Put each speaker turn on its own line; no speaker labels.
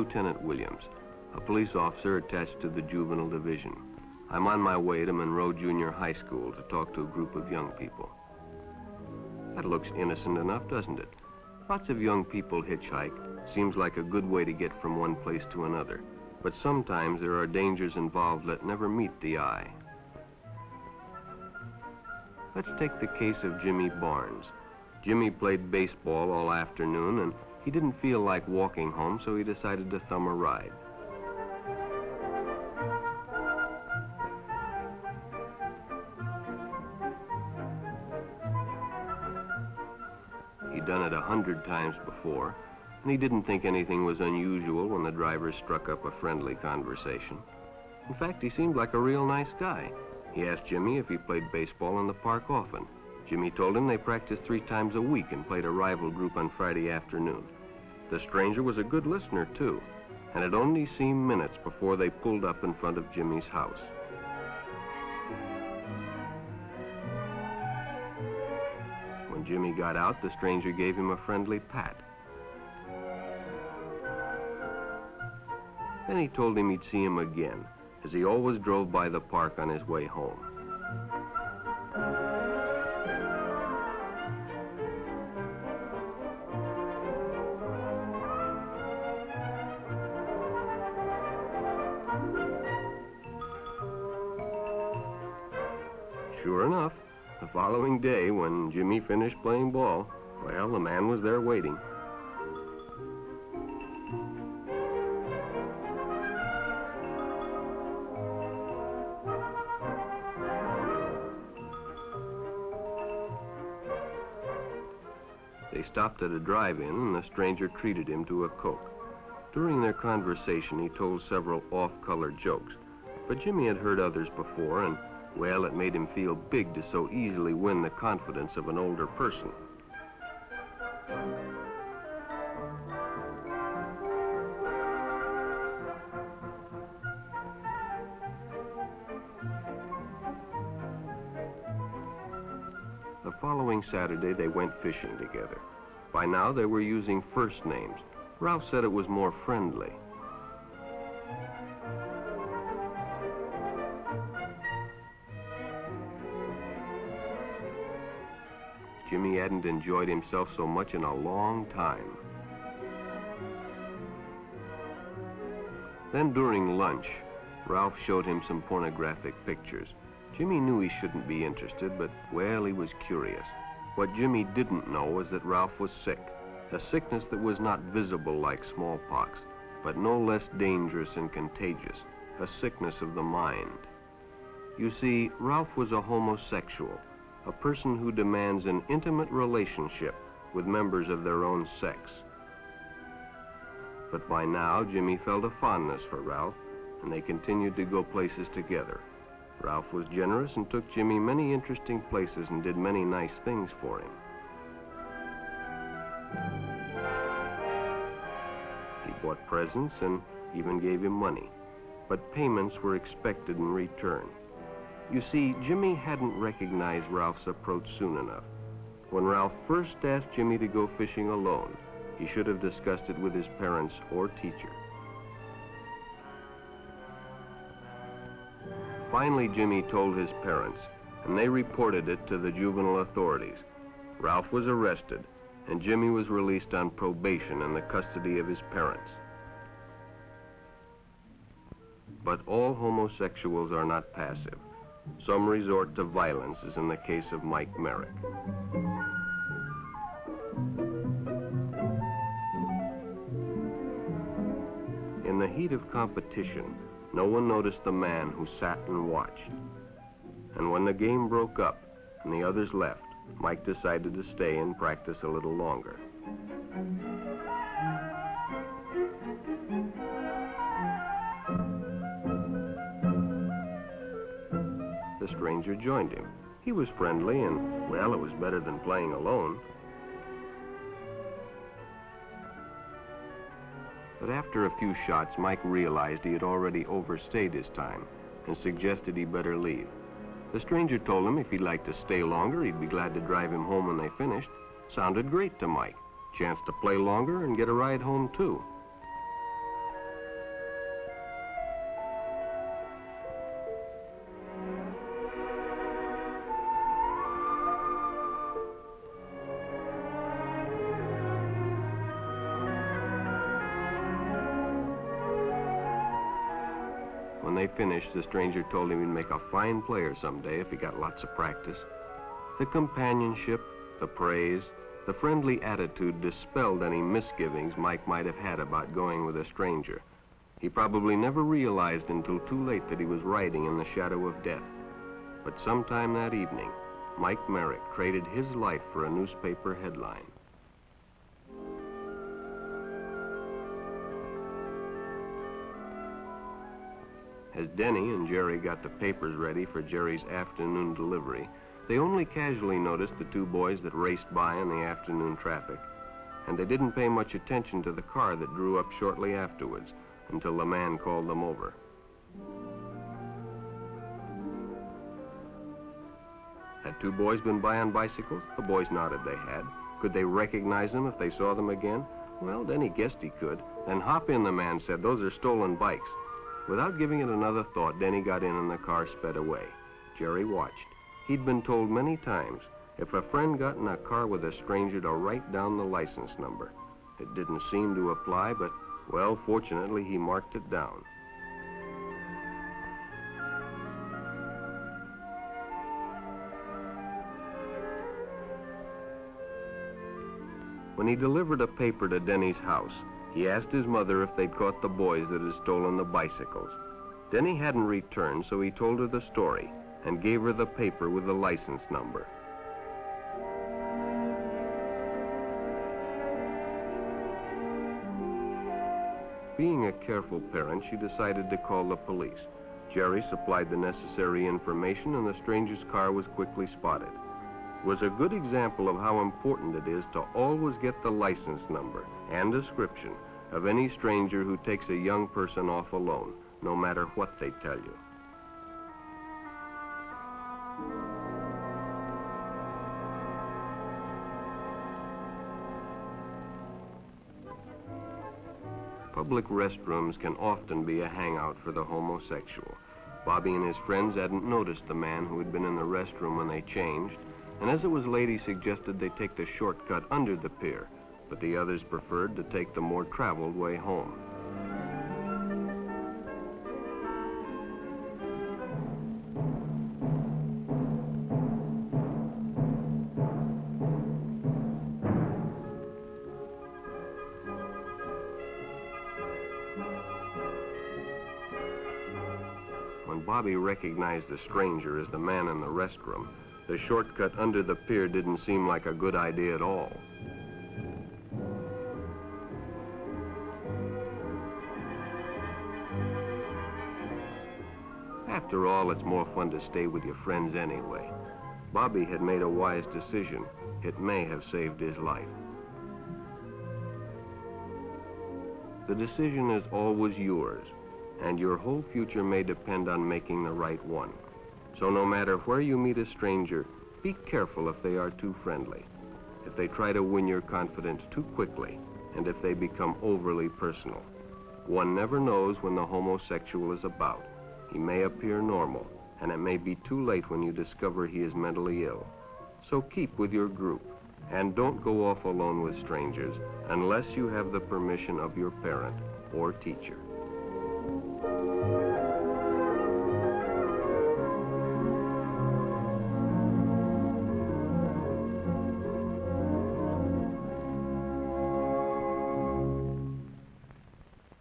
Lieutenant Williams, a police officer attached to the Juvenile Division. I'm on my way to Monroe Junior High School to talk to a group of young people. That looks innocent enough, doesn't it? Lots of young people hitchhike. Seems like a good way to get from one place to another. But sometimes there are dangers involved that never meet the eye. Let's take the case of Jimmy Barnes. Jimmy played baseball all afternoon, and he didn't feel like walking home, so he decided to thumb a ride. He'd done it 100 times before, and he didn't think anything was unusual when the driver struck up a friendly conversation. In fact, he seemed like a real nice guy. He asked Jimmy if he played baseball in the park often. Jimmy told him they practiced 3 times a week and played a rival group on Friday afternoon. The stranger was a good listener, too, and it only seemed minutes before they pulled up in front of Jimmy's house. When Jimmy got out, the stranger gave him a friendly pat. Then he told him he'd see him again, as he always drove by the park on his way home. Sure enough, the following day, when Jimmy finished playing ball, well, the man was there waiting. They stopped at a drive-in, and the stranger treated him to a Coke. During their conversation, he told several off-color jokes, but Jimmy had heard others before, and, well, it made him feel big to so easily win the confidence of an older person. The following Saturday, they went fishing together. By now, they were using first names. Ralph said it was more friendly. Jimmy hadn't enjoyed himself so much in a long time. Then during lunch, Ralph showed him some pornographic pictures. Jimmy knew he shouldn't be interested, but, well, he was curious. What Jimmy didn't know was that Ralph was sick, a sickness that was not visible like smallpox, but no less dangerous and contagious, a sickness of the mind. You see, Ralph was a homosexual, a person who demands an intimate relationship with members of their own sex. But by now, Jimmy felt a fondness for Ralph, and they continued to go places together. Ralph was generous and took Jimmy many interesting places and did many nice things for him. He bought presents and even gave him money, but payments were expected in return. You see, Jimmy hadn't recognized Ralph's approach soon enough. When Ralph first asked Jimmy to go fishing alone, he should have discussed it with his parents or teacher. Finally, Jimmy told his parents, and they reported it to the juvenile authorities. Ralph was arrested, and Jimmy was released on probation in the custody of his parents. But all homosexuals are not passive. Some resort to violence, as in the case of Mike Merrick. In the heat of competition, no one noticed the man who sat and watched. And when the game broke up and the others left, Mike decided to stay and practice a little longer. The stranger joined him. He was friendly and, well, it was better than playing alone. But after a few shots, Mike realized he had already overstayed his time and suggested he better leave. The stranger told him if he'd like to stay longer, he'd be glad to drive him home when they finished. Sounded great to Mike. Chance to play longer and get a ride home, too. When they finished, the stranger told him he'd make a fine player someday if he got lots of practice. The companionship, the praise, the friendly attitude dispelled any misgivings Mike might have had about going with a stranger. He probably never realized until too late that he was riding in the shadow of death. But sometime that evening, Mike Merrick traded his life for a newspaper headline. As Denny and Jerry got the papers ready for Jerry's afternoon delivery, they only casually noticed the two boys that raced by in the afternoon traffic, and they didn't pay much attention to the car that drew up shortly afterwards until the man called them over. Had two boys been by on bicycles? The boys nodded they had. Could they recognize them if they saw them again? Well, Denny guessed he could. Then hop in, the man said. Those are stolen bikes. Without giving it another thought, Denny got in and the car sped away. Jerry watched. He'd been told many times, if a friend got in a car with a stranger, to write down the license number. It didn't seem to apply, but, well, fortunately, he marked it down. When he delivered a paper to Denny's house, he asked his mother if they'd caught the boys that had stolen the bicycles. Denny hadn't returned, so he told her the story and gave her the paper with the license number. Being a careful parent, she decided to call the police. Jerry supplied the necessary information, and the stranger's car was quickly spotted. It was a good example of how important it is to always get the license number and description of any stranger who takes a young person off alone, no matter what they tell you. Public restrooms can often be a hangout for the homosexual. Bobby and his friends hadn't noticed the man who had been in the restroom when they changed, and as it was late, he suggested they take the shortcut under the pier, but the others preferred to take the more traveled way home. When Bobby recognized the stranger as the man in the restroom, the shortcut under the pier didn't seem like a good idea at all. After all, it's more fun to stay with your friends anyway. Bobby had made a wise decision. It may have saved his life. The decision is always yours, and your whole future may depend on making the right one. So no matter where you meet a stranger, be careful if they are too friendly, if they try to win your confidence too quickly, and if they become overly personal. One never knows when the homosexual is about. He may appear normal, and it may be too late when you discover he is mentally ill. So keep with your group, and don't go off alone with strangers unless you have the permission of your parent or teacher.